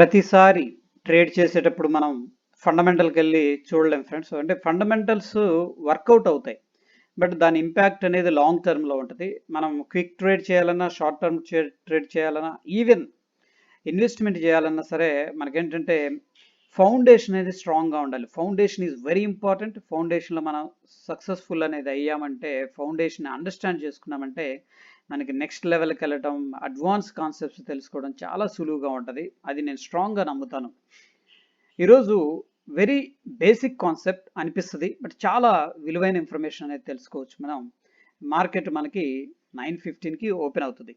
ప్రతిసారి ట్రేడ్ చేసేటప్పుడు మనం ఫండమెంటల్కి వెళ్ళి చూడలేం ఫ్రెండ్స్. అంటే ఫండమెంటల్స్ వర్కౌట్ అవుతాయి, బట్ దాని ఇంపాక్ట్ అనేది లాంగ్ టర్మ్లో ఉంటుంది. మనం క్విక్ ట్రేడ్ చేయాలన్నా, షార్ట్ టర్మ్ ట్రేడ్ చేయాలన్నా, ఈవెన్ ఇన్వెస్ట్మెంట్ చేయాలన్నా సరే మనకేంటంటే ఫౌండేషన్ అనేది స్ట్రాంగ్గా ఉండాలి. Foundation is very important. ఫౌండేషన్లో మనం సక్సెస్ఫుల్ అనేది అయ్యామంటే, ఫౌండేషన్ అండర్స్టాండ్ చేసుకున్నామంటే మనకి నెక్స్ట్ లెవెల్కి వెళ్ళటం, అడ్వాన్స్ కాన్సెప్ట్స్ తెలుసుకోవడం చాలా సులువుగా ఉంటుంది. అది నేను స్ట్రాంగ్గా నమ్ముతాను. ఈరోజు వెరీ బేసిక్ కాన్సెప్ట్ అనిపిస్తుంది, బట్ చాలా విలువైన ఇన్ఫర్మేషన్ అనేది తెలుసుకోవచ్చు. మనం మార్కెట్ మనకి 9:15కి ఓపెన్ అవుతుంది.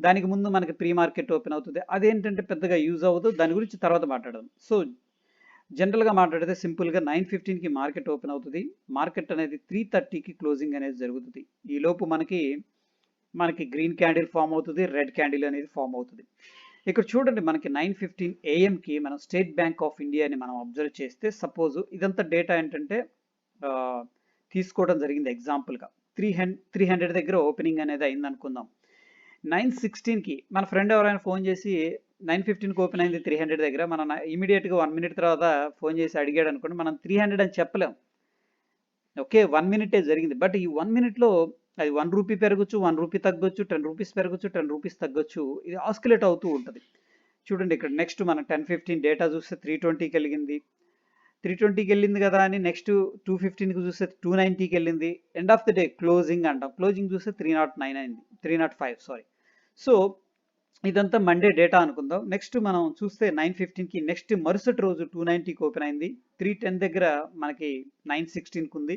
దానికి ముందు మనకి ప్రీ మార్కెట్ ఓపెన్ అవుతుంది. అదేంటంటే పెద్దగా యూజ్ అవ్వదు, దాని గురించి తర్వాత మాట్లాడదాం. సో జనరల్గా మాట్లాడితే సింపుల్గా 9:15కి మార్కెట్ ఓపెన్ అవుతుంది. మార్కెట్ అనేది 3:30కి క్లోజింగ్ అనేది జరుగుతుంది. ఈలోపు మనకి గ్రీన్ క్యాండిల్ ఫామ్ అవుతుంది, రెడ్ క్యాండిల్ అనేది ఫామ్ అవుతుంది. ఇక్కడ చూడండి, మనకి 9:15 AM-కి మనం స్టేట్ బ్యాంక్ ఆఫ్ ఇండియాని మనం అబ్జర్వ్ చేస్తే, సపోజ్ ఇదంతా డేటా ఏంటంటే తీసుకోవడం జరిగింది ఎగ్జాంపుల్గా. 300 దగ్గర ఓపెనింగ్ అనేది అయింది అనుకుందాం. 9:16కి మన ఫ్రెండ్ ఎవరైనా ఫోన్ చేసి 9:15కి ఓపెన్ అయింది 300 దగ్గర, మనం ఇమీడియట్గా 1 మినిట్ తర్వాత ఫోన్ చేసి అడిగాడు అనుకోండి, మనం 300 అని చెప్పలేం. ఓకే, 1 మినిటే జరిగింది, బట్ ఈ 1 మినిట్లో అది 1 రూపీ పెరగచ్చు, 1 రూపీ తగ్గొచ్చు, 10 రూపీస్ పెరగచ్చు, 10 రూపీస్ తగ్గొచ్చు. ఇది ఆస్కిలేట్ అవుతూ ఉంటుంది. చూడండి ఇక్కడ నెక్స్ట్ మనం 10:15 డేటా చూస్తే 320కి వెళ్ళింది. 320కి వెళ్ళింది కదా అని నెక్స్ట్ 2:15కి చూస్తే 290కి వెళ్ళింది. End of the day closing అంటాం. క్లోజింగ్ చూస్తే 309 అయింది, 305 సారీ. సో ఇదంతా మండే డేటా అనుకుందాం. నెక్స్ట్ మనం చూస్తే 9:15కి నెక్స్ట్ మరుసటి రోజు 290కి ఓపెన్ అయింది. 310 దగ్గర మనకి 9:16కి ఉంది.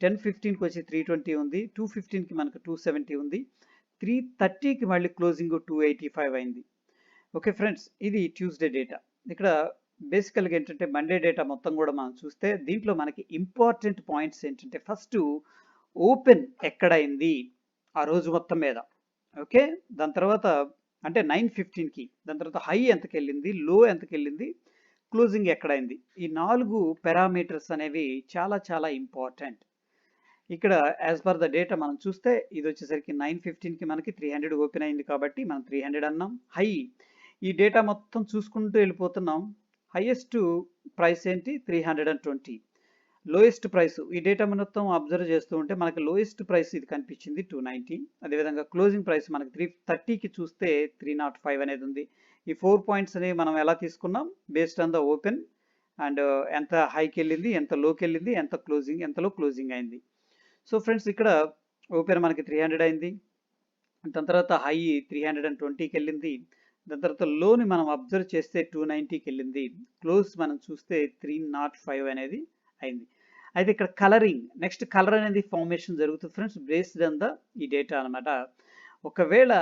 10:15కి వచ్చి 320 ఉంది. 2:15కి మనకు 270 ఉంది. 3:30కి మళ్ళీ క్లోజింగ్ 285 అయింది. ఓకే ఫ్రెండ్స్, ఇది ట్యూస్డే డేటా. ఇక్కడ బేసికల్గా ఏంటంటే మండే డేటా మొత్తం కూడా మనం చూస్తే దీంట్లో మనకి ఇంపార్టెంట్ పాయింట్స్ ఏంటంటే, ఫస్ట్ ఓపెన్ ఎక్కడైంది ఆ రోజు మొత్తం మీద. ఓకే, దాని తర్వాత అంటే 9:15కి, దాని తర్వాత హై ఎంతకి వెళ్ళింది, లో ఎంతకి వెళ్ళింది, క్లోజింగ్ ఎక్కడైంది. ఈ 4 పారామీటర్స్ అనేవి చాలా చాలా ఇంపార్టెంట్. ఇక్కడ యాజ్ పర్ ద డేటా మనం చూస్తే ఇది వచ్చేసరికి 9:15కి మనకి 300 ఓపెన్ అయింది కాబట్టి మనం 300 అన్నాం. హై, ఈ డేటా మొత్తం చూసుకుంటూ వెళ్ళిపోతున్నాం. హైయెస్ట్ ప్రైస్ ఏంటి 320, లోయెస్ట్ ప్రైస్ ఈ డేటా మొత్తం అబ్జర్వ్ చేస్తూ ఉంటే మనకి లోయెస్ట్ ప్రైస్ ఇది కనిపించింది 290. అదేవిధంగా క్లోజింగ్ ప్రైస్ మనకి 330కి చూస్తే 305 అనేది ఉంది. ఈ 4 పాయింట్స్ అనేవి మనం ఎలా తీసుకున్నాం, based on the open and ఎంత హైకి వెళ్ళింది, ఎంత లోకి వెళ్ళింది, ఎంతలో క్లోజింగ్ అయింది. సో ఫ్రెండ్స్, ఇక్కడ ఓపెన్ మనకి 300 అయింది, దాని తర్వాత హై 320కి వెళ్ళింది, దాని తర్వాత లోని మనం అబ్జర్వ్ చేస్తే 290కి వెళ్ళింది, క్లోజ్ మనం చూస్తే 305 అనేది అయింది. అయితే ఇక్కడ కలరింగ్, నెక్స్ట్ కలర్ అనేది ఫార్మేషన్ జరుగుతుంది ఫ్రెండ్స్, బేస్డ్ ఆన్ ద ఈ డేటా అనమాట. ఒకవేళ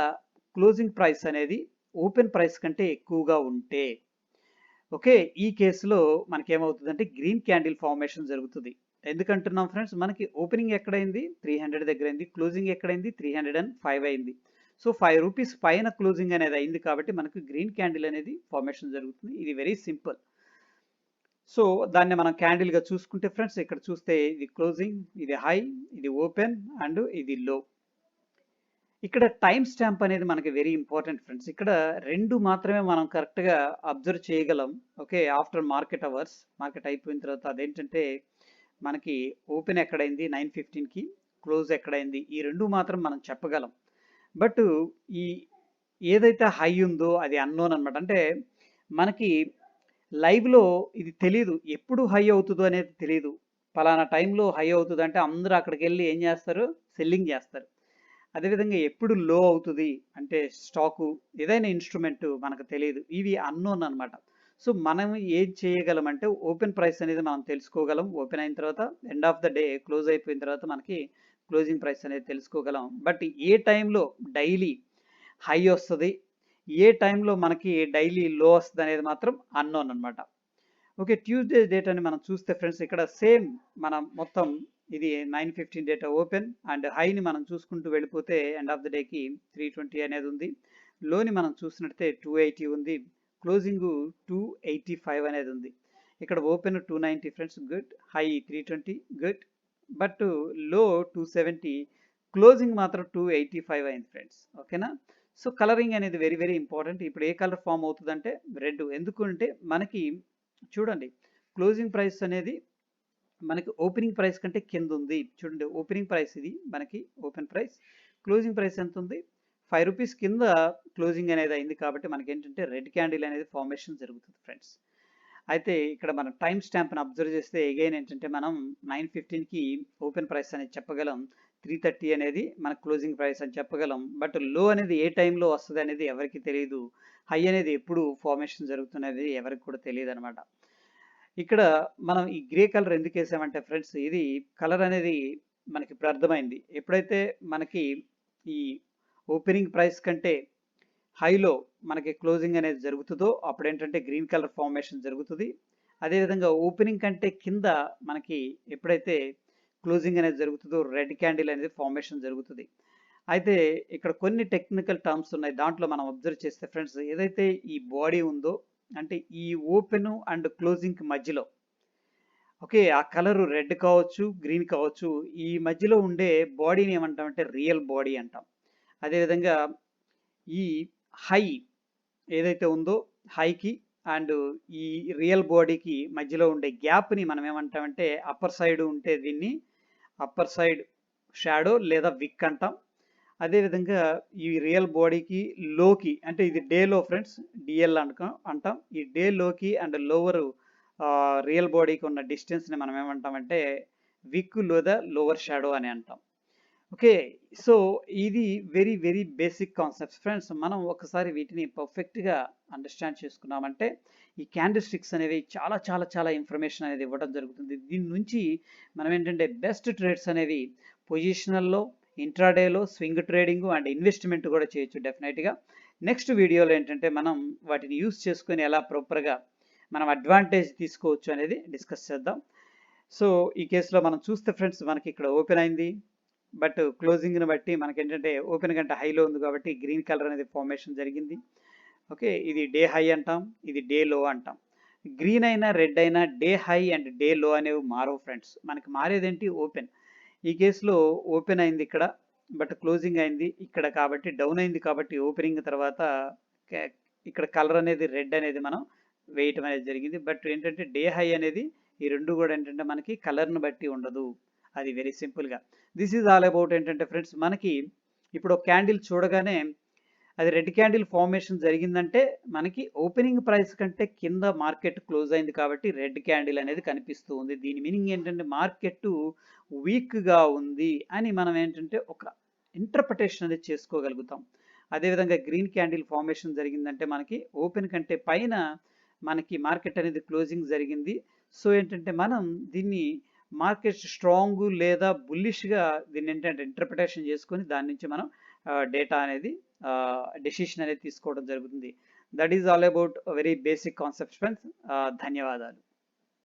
క్లోజింగ్ ప్రైస్ అనేది ఓపెన్ ప్రైస్ కంటే ఎక్కువగా ఉంటే, ఓకే, ఈ కేసులో మనకి ఏమవుతుందంటే గ్రీన్ క్యాండిల్ ఫార్మేషన్ జరుగుతుంది. ఎందుకంటున్నాం ఫ్రెండ్స్, మనకి ఓపెనింగ్ ఎక్కడైంది 300 దగ్గర అయింది, క్లోజింగ్ ఎక్కడైంది 305 అయింది. సో 5 రూపీస్ పైన క్లోజింగ్ అనేది అయింది కాబట్టి మనకు గ్రీన్ క్యాండిల్ అనేది ఫార్మేషన్ జరుగుతుంది. ఇది వెరీ సింపుల్. సో దాన్ని మనం క్యాండిల్గా చూసుకుంటే ఫ్రెండ్స్, ఇక్కడ చూస్తే ఇది క్లోజింగ్, ఇది హై, ఇది ఓపెన్ అండ్ ఇది లో. ఇక్కడ టైం స్టాంప్ అనేది మనకి వెరీ ఇంపార్టెంట్ ఫ్రెండ్స్. ఇక్కడ 2 మాత్రమే మనం కరెక్ట్గా అబ్జర్వ్ చేయగలం. Okay, after market hours, market అయిపోయిన తర్వాత అదేంటంటే మనకి ఓపెన్ ఎక్కడైంది 9:15కి, క్లోజ్ ఎక్కడైంది, ఈ 2 మాత్రం మనం చెప్పగలం. బట్ ఈ ఏదైతే హై ఉందో అది అన్నోన్ అనమాట. అంటే మనకి లైవ్లో ఇది తెలియదు, ఎప్పుడు హై అవుతుందో అనేది తెలియదు. పలానా టైంలో హై అవుతుంది అంటే అందరూ అక్కడికి వెళ్ళి ఏం చేస్తారు, సెల్లింగ్ చేస్తారు. అదేవిధంగా ఎప్పుడు లో అవుతుంది అంటే స్టాకు, ఏదైనా ఇన్స్ట్రుమెంట్ మనకు తెలియదు. ఇవి అన్నోన్ అనమాట. సో మనం ఏం చేయగలం అంటే ఓపెన్ ప్రైస్ అనేది మనం తెలుసుకోగలం. ఓపెన్ అయిన తర్వాత end of the day close అయిపోయిన తర్వాత మనకి క్లోజింగ్ ప్రైస్ అనేది తెలుసుకోగలం. బట్ ఏ టైంలో డైలీ హై వస్తుంది, ఏ టైంలో మనకి డైలీ లో వస్తుంది అనేది మాత్రం అన్నోన్ అనమాట. ఓకే, ట్యూస్డే డేటాని మనం చూస్తే ఫ్రెండ్స్, ఇక్కడ సేమ్ మనం మొత్తం ఇది 9:15 డేటా ఓపెన్ అండ్ హైని మనం చూసుకుంటూ వెళ్ళిపోతే ఎండ్ ఆఫ్ ద డేకి 320 అనేది ఉంది. లోని మనం చూసినట్టే 280 ఉంది, క్లోజింగ్ 285 అనేది ఉంది. ఇక్కడ open 290 friends, good. High 320, good. But లో 270, క్లోజింగ్ మాత్రం 285 అయింది ఫ్రెండ్స్. ఓకేనా. సో కలరింగ్ అనేది వెరీ వెరీ ఇంపార్టెంట్. ఇప్పుడు ఏ కలర్ ఫామ్ అవుతుందంటే రెడ్. ఎందుకంటే మనకి చూడండి, క్లోజింగ్ ప్రైస్ అనేది మనకి ఓపెనింగ్ ప్రైస్ కంటే కింద ఉంది. చూడండి, ఓపెనింగ్ ప్రైస్ ఇది మనకి ఓపెన్ ప్రైస్. క్లోజింగ్ ప్రైస్ ఎంత ఉంది? 5 రూపీస్ కింద క్లోజింగ్ అనేది అయింది కాబట్టి మనకి ఏంటంటే రెడ్ క్యాండిల్ అనేది ఫార్మేషన్ జరుగుతుంది ఫ్రెండ్స్. అయితే ఇక్కడ మనం టైం స్టాంప్ని అబ్జర్వ్ చేస్తే అగైన్ ఏంటంటే మనం 9:15కి ఓపెన్ ప్రైస్ అనేది చెప్పగలం, 3:30 అనేది మన క్లోజింగ్ ప్రైస్ అని చెప్పగలం. బట్ లో అనేది ఏ టైంలో వస్తుంది అనేది ఎవరికి తెలియదు. హై అనేది ఎప్పుడు ఫార్మేషన్ జరుగుతున్నది ఎవరికి కూడా తెలియదు అనమాట. ఇక్కడ మనం ఈ గ్రే కలర్ ఎందుకు వేసామంటే ఫ్రెండ్స్, ఇది కలర్ అనేది మనకి ఇప్పుడు అర్థమైంది. ఎప్పుడైతే మనకి ఈ ఓపెనింగ్ ప్రైస్ కంటే హైలో మనకి క్లోజింగ్ అనేది జరుగుతుందో అప్పుడు ఏంటంటే గ్రీన్ కలర్ ఫార్మేషన్ జరుగుతుంది. అదేవిధంగా ఓపెనింగ్ కంటే కింద మనకి ఎప్పుడైతే క్లోజింగ్ అనేది జరుగుతుందో రెడ్ క్యాండిల్ అనేది ఫార్మేషన్ జరుగుతుంది. అయితే ఇక్కడ కొన్ని టెక్నికల్ టర్మ్స్ ఉన్నాయి. దాంట్లో మనం అబ్జర్వ్ చేస్తే ఫ్రెండ్స్, ఏదైతే ఈ బాడీ ఉందో అంటే ఈ ఓపెన్ అండ్ క్లోజింగ్ మధ్యలో, ఓకే, ఆ కలర్ రెడ్ కావచ్చు, గ్రీన్ కావచ్చు, ఈ మధ్యలో ఉండే బాడీని ఏమంటామంటే రియల్ బాడీ అంటాం. అదేవిధంగా ఈ హై ఏదైతే ఉందో హైకి అండ్ ఈ రియల్ బాడీకి మధ్యలో ఉండే గ్యాప్ని మనం ఏమంటామంటే అప్పర్ సైడ్ ఉంటే దీన్ని అప్పర్ సైడ్ షాడో లేదా విక్ అంటాం. అదేవిధంగా ఈ రియల్ బాడీకి లోకి అంటే ఇది డే లో ఫ్రెండ్స్, డిఎల్ అంటాం. ఈ డే లోకి అండ్ లోవర్ రియల్ బాడీకి ఉన్న డిస్టెన్స్ని మనం ఏమంటామంటే విక్ లేదా లోవర్ షాడో అని అంటాం. ఓకే, సో ఇది very very basic concepts friends. మనం ఒకసారి వీటిని పర్ఫెక్ట్గా అండర్స్టాండ్ చేసుకున్నామంటే ఈ క్యాండిల్ స్టిక్స్ అనేవి చాలా చాలా చాలా ఇన్ఫర్మేషన్ అనేది ఇవ్వడం జరుగుతుంది. దీని నుంచి మనం ఏంటంటే బెస్ట్ ట్రేడ్స్ అనేవి పొజిషనల్లో, ఇంట్రాడేలో, స్వింగ్ ట్రేడింగ్ అండ్ ఇన్వెస్ట్మెంట్ కూడా చేయొచ్చు డెఫినెట్గా. నెక్స్ట్ వీడియోలో ఏంటంటే మనం వాటిని యూస్ చేసుకొని ఎలా ప్రాపర్గా మనం అడ్వాంటేజ్ తీసుకోవచ్చు అనేది డిస్కస్ చేద్దాం. సో ఈ కేసులో మనం చూస్తే ఫ్రెండ్స్, మనకి ఇక్కడ ఓపెన్ అయింది, బట్ క్లోజింగ్ని బట్టి మనకి ఏంటంటే ఓపెన్ కంటే హైలో ఉంది కాబట్టి గ్రీన్ కలర్ అనేది ఫార్మేషన్ జరిగింది. ఓకే, ఇది డే హై అంటాం, ఇది డే లో అంటాం. గ్రీన్ అయినా రెడ్ అయినా డే హై అండ్ డే లో అనేవి మారవు ఫ్రెండ్స్. మనకి మారేదేంటి? ఓపెన్. ఈ కేసులో ఓపెన్ అయింది ఇక్కడ, బట్ క్లోజింగ్ అయింది ఇక్కడ కాబట్టి డౌన్ అయింది కాబట్టి ఓపెనింగ్ తర్వాత ఇక్కడ కలర్ అనేది రెడ్ అనేది మనం వేయటం అనేది జరిగింది. బట్ ఏంటంటే డే హై అనేది ఈ రెండు కూడా ఏంటంటే మనకి కలర్ని బట్టి ఉండదు. అది వెరీ సింపుల్గా దిస్ ఈజ్ ఆల్ అబౌట్ ఏంటంటే ఫ్రెండ్స్, మనకి ఇప్పుడు క్యాండిల్ చూడగానే అది రెడ్ క్యాండిల్ ఫార్మేషన్ జరిగిందంటే మనకి ఓపెనింగ్ ప్రైస్ కంటే కింద మార్కెట్ క్లోజ్ అయింది కాబట్టి రెడ్ క్యాండిల్ అనేది కనిపిస్తూ ఉంది. దీని మీనింగ్ ఏంటంటే మార్కెట్ వీక్గా ఉంది అని మనం ఏంటంటే ఒక ఇంటర్ప్రిటేషన్ అనేది చేసుకోగలుగుతాం. అదేవిధంగా గ్రీన్ క్యాండిల్ ఫార్మేషన్ జరిగిందంటే మనకి ఓపెన్ కంటే పైన మనకి మార్కెట్ అనేది క్లోజింగ్ జరిగింది. సో ఏంటంటే మనం దీన్ని మార్కెట్ స్ట్రాంగ్ లేదా బుల్లిష్గా దీన్ని ఏంటంటే ఇంటర్ప్రిటేషన్ చేసుకొని దాని నుంచి మనం డేటా అనేది డెసిషన్ అనేది తీసుకోవడం జరుగుతుంది. That is all about very basic concepts friends. ధన్యవాదాలు.